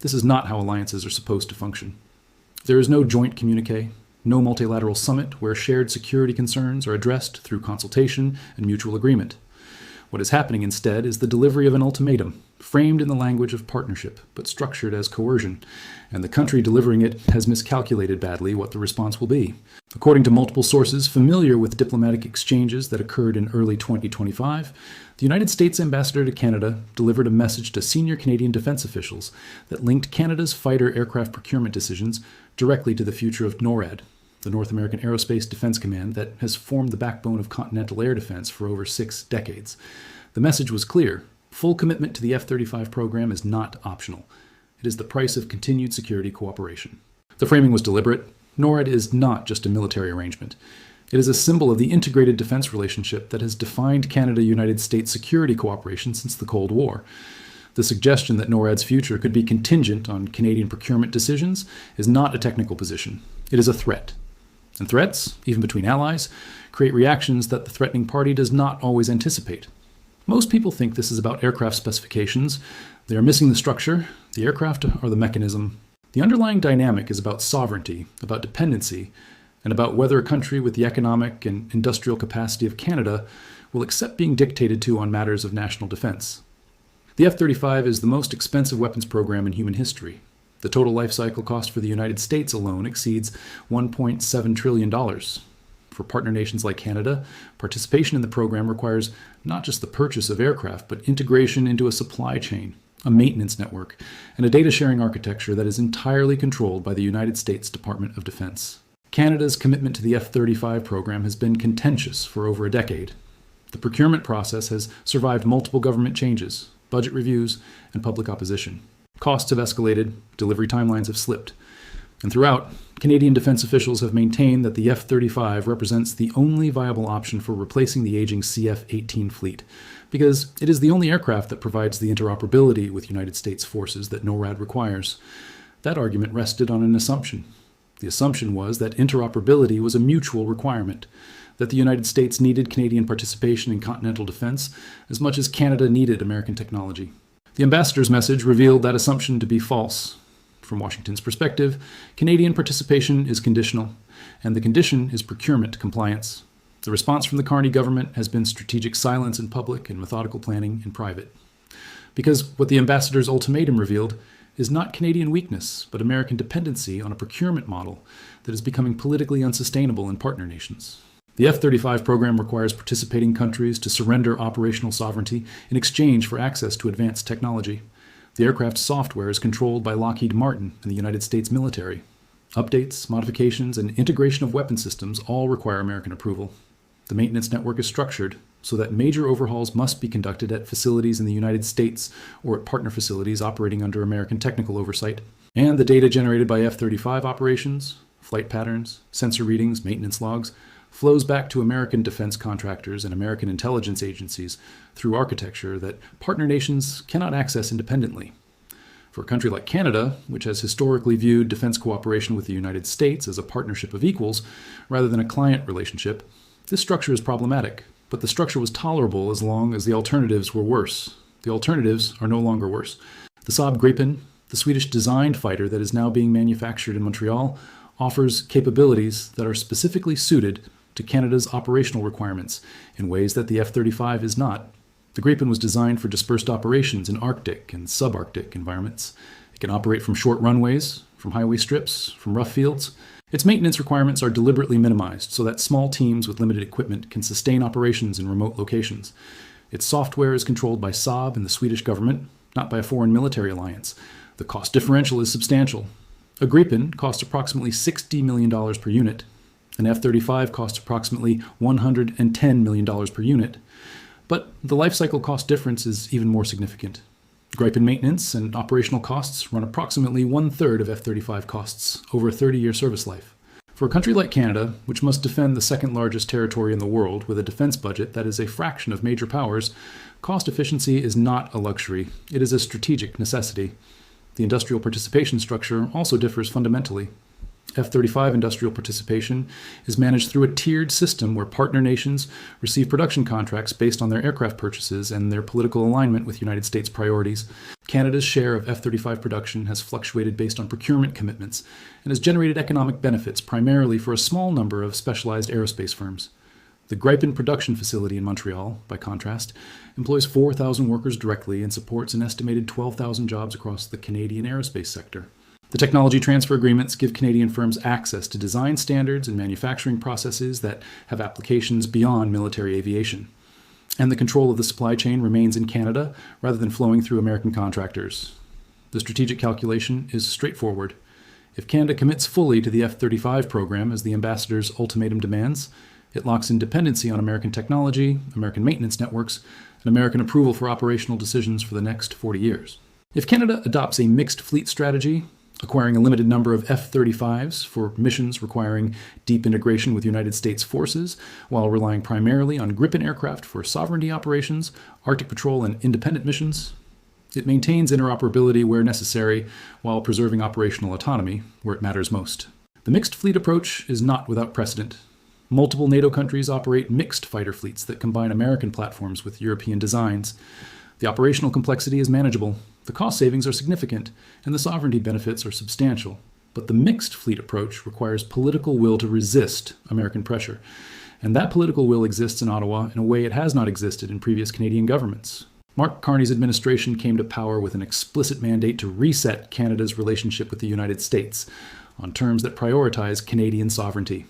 This is not how alliances are supposed to function. There is no joint communique, no multilateral summit where shared security concerns are addressed through consultation and mutual agreement. What is happening instead is the delivery of an ultimatum, framed in the language of partnership, but structured as coercion, and the country delivering it has miscalculated badly what the response will be. According to multiple sources familiar with diplomatic exchanges that occurred in early 2025, the United States ambassador to Canada delivered a message to senior Canadian defense officials that linked Canada's fighter aircraft procurement decisions directly to the future of NORAD, the North American Aerospace Defense Command that has formed the backbone of continental air defense for over 6 decades. The message was clear. Full commitment to the F-35 program is not optional. It is the price of continued security cooperation. The framing was deliberate. NORAD is not just a military arrangement. It is a symbol of the integrated defense relationship that has defined Canada-United States security cooperation since the Cold War. The suggestion that NORAD's future could be contingent on Canadian procurement decisions is not a technical position. It is a threat. And threats, even between allies, create reactions that the threatening party does not always anticipate. Most people think this is about aircraft specifications. They are missing the structure, the aircraft or the mechanism. The underlying dynamic is about sovereignty, about dependency, and about whether a country with the economic and industrial capacity of Canada will accept being dictated to on matters of national defense. The F-35 is the most expensive weapons program in human history. The total life cycle cost for the United States alone exceeds $1.7 trillion. For partner nations like Canada, participation in the program requires not just the purchase of aircraft, but integration into a supply chain, a maintenance network, and a data-sharing architecture that is entirely controlled by the United States Department of Defense. Canada's commitment to the F-35 program has been contentious for over a decade. The procurement process has survived multiple government changes, budget reviews, and public opposition. Costs have escalated, delivery timelines have slipped. And throughout, Canadian defense officials have maintained that the F-35 represents the only viable option for replacing the aging CF-18 fleet, because it is the only aircraft that provides the interoperability with United States forces that NORAD requires. That argument rested on an assumption. The assumption was that interoperability was a mutual requirement, that the United States needed Canadian participation in continental defense as much as Canada needed American technology. The ambassador's message revealed that assumption to be false. From Washington's perspective, Canadian participation is conditional, and the condition is procurement compliance. The response from the Carney government has been strategic silence in public and methodical planning in private. Because what the ambassador's ultimatum revealed is not Canadian weakness, but American dependency on a procurement model that is becoming politically unsustainable in partner nations. The F-35 program requires participating countries to surrender operational sovereignty in exchange for access to advanced technology. The aircraft's software is controlled by Lockheed Martin and the United States military. Updates, modifications, and integration of weapon systems all require American approval. The maintenance network is structured so that major overhauls must be conducted at facilities in the United States or at partner facilities operating under American technical oversight. And the data generated by F-35 operations, flight patterns, sensor readings, maintenance logs, flows back to American defense contractors and American intelligence agencies through architecture that partner nations cannot access independently. For a country like Canada, which has historically viewed defense cooperation with the United States as a partnership of equals rather than a client relationship, this structure is problematic, but the structure was tolerable as long as the alternatives were worse. The alternatives are no longer worse. The Saab Gripen, the Swedish-designed fighter that is now being manufactured in Montreal, offers capabilities that are specifically suited to Canada's operational requirements in ways that the F-35 is not. The Gripen was designed for dispersed operations in Arctic and subarctic environments. It can operate from short runways, from highway strips, from rough fields. Its maintenance requirements are deliberately minimized so that small teams with limited equipment can sustain operations in remote locations. Its software is controlled by Saab and the Swedish government, not by a foreign military alliance. The cost differential is substantial. A Gripen costs approximately $60 million per unit. An F-35 costs approximately $110 million per unit. But the life cycle cost difference is even more significant. Gripen maintenance and operational costs run approximately 1/3 of F-35 costs over a 30-year service life. For a country like Canada, which must defend the second largest territory in the world with a defense budget that is a fraction of major powers, cost efficiency is not a luxury. It is a strategic necessity. The industrial participation structure also differs fundamentally. F-35 industrial participation is managed through a tiered system where partner nations receive production contracts based on their aircraft purchases and their political alignment with United States priorities. Canada's share of F-35 production has fluctuated based on procurement commitments and has generated economic benefits primarily for a small number of specialized aerospace firms. The Gripen production facility in Montreal, by contrast, employs 4,000 workers directly and supports an estimated 12,000 jobs across the Canadian aerospace sector. The technology transfer agreements give Canadian firms access to design standards and manufacturing processes that have applications beyond military aviation. And the control of the supply chain remains in Canada rather than flowing through American contractors. The strategic calculation is straightforward. If Canada commits fully to the F-35 program as the ambassador's ultimatum demands, it locks in dependency on American technology, American maintenance networks, and American approval for operational decisions for the next 40 years. If Canada adopts a mixed fleet strategy, acquiring a limited number of F-35s for missions requiring deep integration with United States forces, while relying primarily on Gripen aircraft for sovereignty operations, Arctic patrol, and independent missions, it maintains interoperability where necessary while preserving operational autonomy where it matters most. The mixed fleet approach is not without precedent. Multiple NATO countries operate mixed fighter fleets that combine American platforms with European designs. The operational complexity is manageable, the cost savings are significant, and the sovereignty benefits are substantial. But the mixed fleet approach requires political will to resist American pressure, and that political will exists in Ottawa in a way it has not existed in previous Canadian governments. Mark Carney's administration came to power with an explicit mandate to reset Canada's relationship with the United States on terms that prioritize Canadian sovereignty.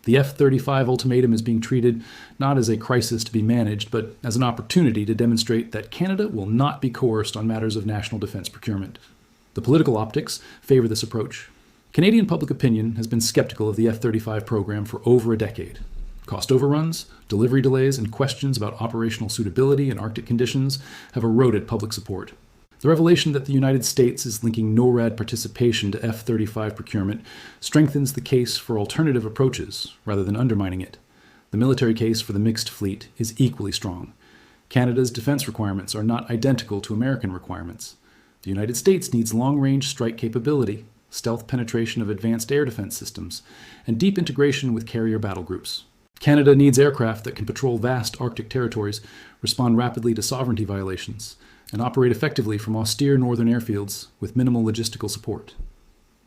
The F-35 ultimatum is being treated not as a crisis to be managed, but as an opportunity to demonstrate that Canada will not be coerced on matters of national defense procurement. The political optics favor this approach. Canadian public opinion has been skeptical of the F-35 program for over a decade. Cost overruns, delivery delays, and questions about operational suitability in Arctic conditions have eroded public support. The revelation that the United States is linking NORAD participation to F-35 procurement strengthens the case for alternative approaches rather than undermining it. The military case for the mixed fleet is equally strong. Canada's defense requirements are not identical to American requirements. The United States needs long-range strike capability, stealth penetration of advanced air defense systems, and deep integration with carrier battle groups. Canada needs aircraft that can patrol vast Arctic territories, respond rapidly to sovereignty violations, and operate effectively from austere northern airfields with minimal logistical support.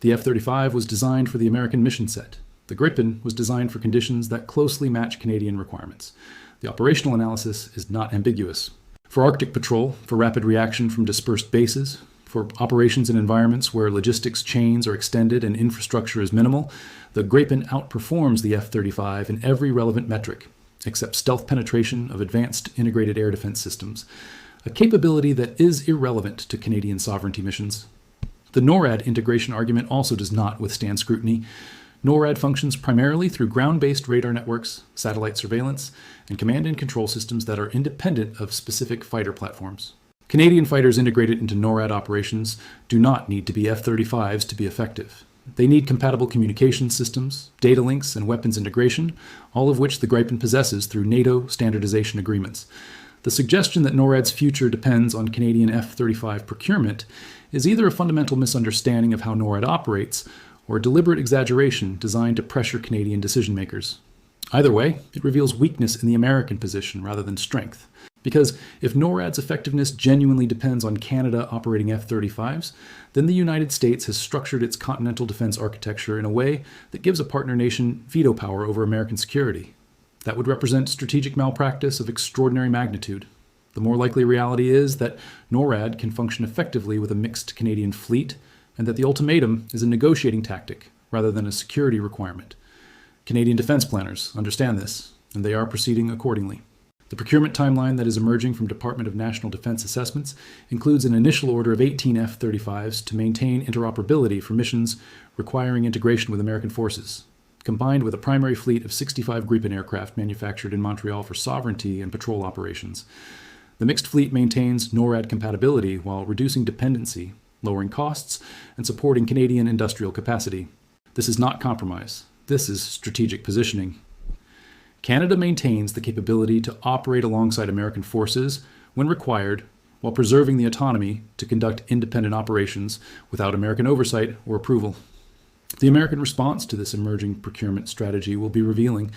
The F-35 was designed for the American mission set. The Gripen was designed for conditions that closely match Canadian requirements. The operational analysis is not ambiguous. For Arctic patrol, for rapid reaction from dispersed bases, for operations in environments where logistics chains are extended and infrastructure is minimal, the Gripen outperforms the F-35 in every relevant metric, except stealth penetration of advanced integrated air defense systems, a capability that is irrelevant to Canadian sovereignty missions. The NORAD integration argument also does not withstand scrutiny. NORAD functions primarily through ground-based radar networks, satellite surveillance, and command and control systems that are independent of specific fighter platforms. Canadian fighters integrated into NORAD operations do not need to be F-35s to be effective. They need compatible communication systems, data links, and weapons integration, all of which the Gripen possesses through NATO standardization agreements. The suggestion that NORAD's future depends on Canadian F-35 procurement is either a fundamental misunderstanding of how NORAD operates or a deliberate exaggeration designed to pressure Canadian decision-makers. Either way, it reveals weakness in the American position rather than strength. Because if NORAD's effectiveness genuinely depends on Canada operating F-35s, then the United States has structured its continental defense architecture in a way that gives a partner nation veto power over American security. That would represent strategic malpractice of extraordinary magnitude. The more likely reality is that NORAD can function effectively with a mixed Canadian fleet, and that the ultimatum is a negotiating tactic rather than a security requirement. Canadian defense planners understand this, and they are proceeding accordingly. The procurement timeline that is emerging from Department of National Defense assessments includes an initial order of 18 F-35s to maintain interoperability for missions requiring integration with American forces, combined with a primary fleet of 65 Gripen aircraft manufactured in Montreal for sovereignty and patrol operations. The mixed fleet maintains NORAD compatibility while reducing dependency, lowering costs, and supporting Canadian industrial capacity. This is not compromise. This is strategic positioning. Canada maintains the capability to operate alongside American forces when required, while preserving the autonomy to conduct independent operations without American oversight or approval. The American response to this emerging procurement strategy will be revealing.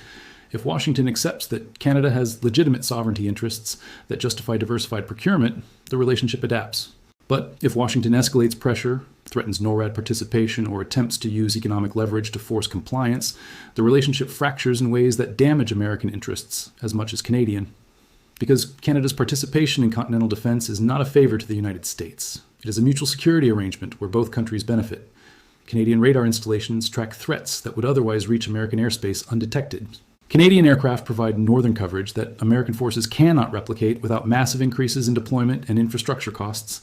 If Washington accepts that Canada has legitimate sovereignty interests that justify diversified procurement, the relationship adapts. But if Washington escalates pressure, threatens NORAD participation, or attempts to use economic leverage to force compliance, the relationship fractures in ways that damage American interests as much as Canadian. Because Canada's participation in continental defense is not a favor to the United States. It is a mutual security arrangement where both countries benefit. Canadian radar installations track threats that would otherwise reach American airspace undetected. Canadian aircraft provide northern coverage that American forces cannot replicate without massive increases in deployment and infrastructure costs.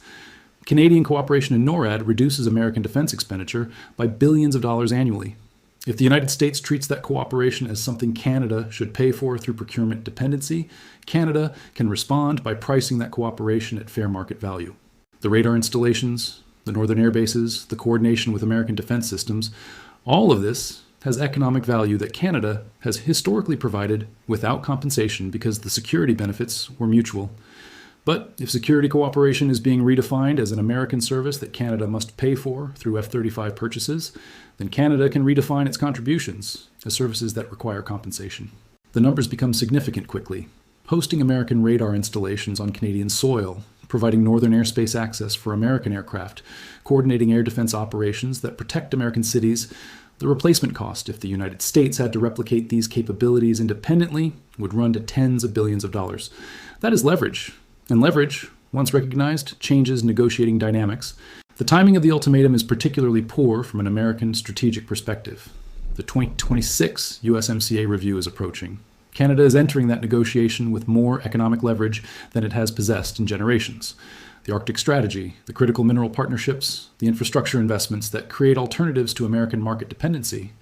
Canadian cooperation in NORAD reduces American defense expenditure by billions of dollars annually. If the United States treats that cooperation as something Canada should pay for through procurement dependency, Canada can respond by pricing that cooperation at fair market value. The radar installations, the northern air bases, the coordination with American defense systems, all of this has economic value that Canada has historically provided without compensation because the security benefits were mutual. But if security cooperation is being redefined as an American service that Canada must pay for through F-35 purchases, then Canada can redefine its contributions as services that require compensation. The numbers become significant quickly. Hosting American radar installations on Canadian soil, providing northern airspace access for American aircraft, coordinating air defense operations that protect American cities. The replacement cost, if the United States had to replicate these capabilities independently, would run to tens of billions of dollars. That is leverage. And leverage, once recognized, changes negotiating dynamics. The timing of the ultimatum is particularly poor from an American strategic perspective. The 2026 USMCA review is approaching. Canada is entering that negotiation with more economic leverage than it has possessed in generations. The Arctic strategy, the critical mineral partnerships, the infrastructure investments that create alternatives to American market dependency,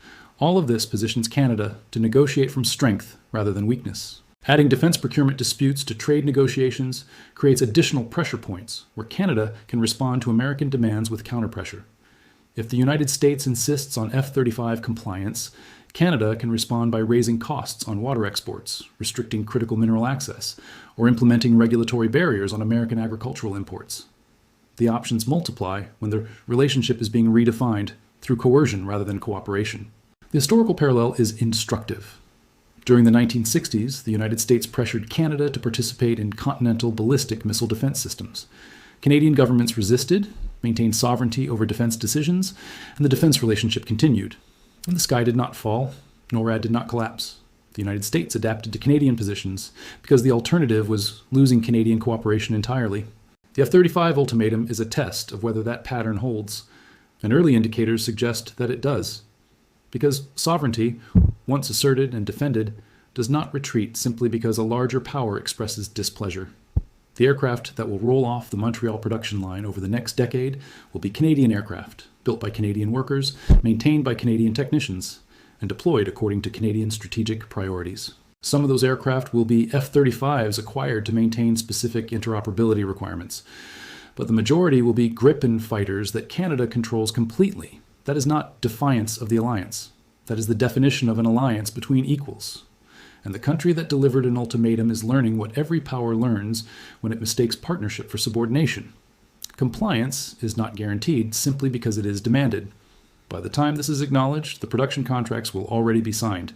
all of this positions Canada to negotiate from strength rather than weakness. Adding defense procurement disputes to trade negotiations creates additional pressure points where Canada can respond to American demands with counterpressure. If the United States insists on F-35 compliance, Canada can respond by raising costs on water exports, restricting critical mineral access, or implementing regulatory barriers on American agricultural imports. The options multiply when the relationship is being redefined through coercion rather than cooperation. The historical parallel is instructive. During the 1960s, the United States pressured Canada to participate in continental ballistic missile defense systems. Canadian governments resisted, maintained sovereignty over defense decisions, and the defense relationship continued. And the sky did not fall. NORAD did not collapse. The United States adapted to Canadian positions because the alternative was losing Canadian cooperation entirely. The F-35 ultimatum is a test of whether that pattern holds, and early indicators suggest that it does. Because sovereignty, once asserted and defended, does not retreat simply because a larger power expresses displeasure. The aircraft that will roll off the Montreal production line over the next decade will be Canadian aircraft, built by Canadian workers, maintained by Canadian technicians, and deployed according to Canadian strategic priorities. Some of those aircraft will be F-35s acquired to maintain specific interoperability requirements, but the majority will be Gripen fighters that Canada controls completely. That is not defiance of the alliance. That is the definition of an alliance between equals. And the country that delivered an ultimatum is learning what every power learns when it mistakes partnership for subordination. Compliance is not guaranteed simply because it is demanded. By the time this is acknowledged, the production contracts will already be signed.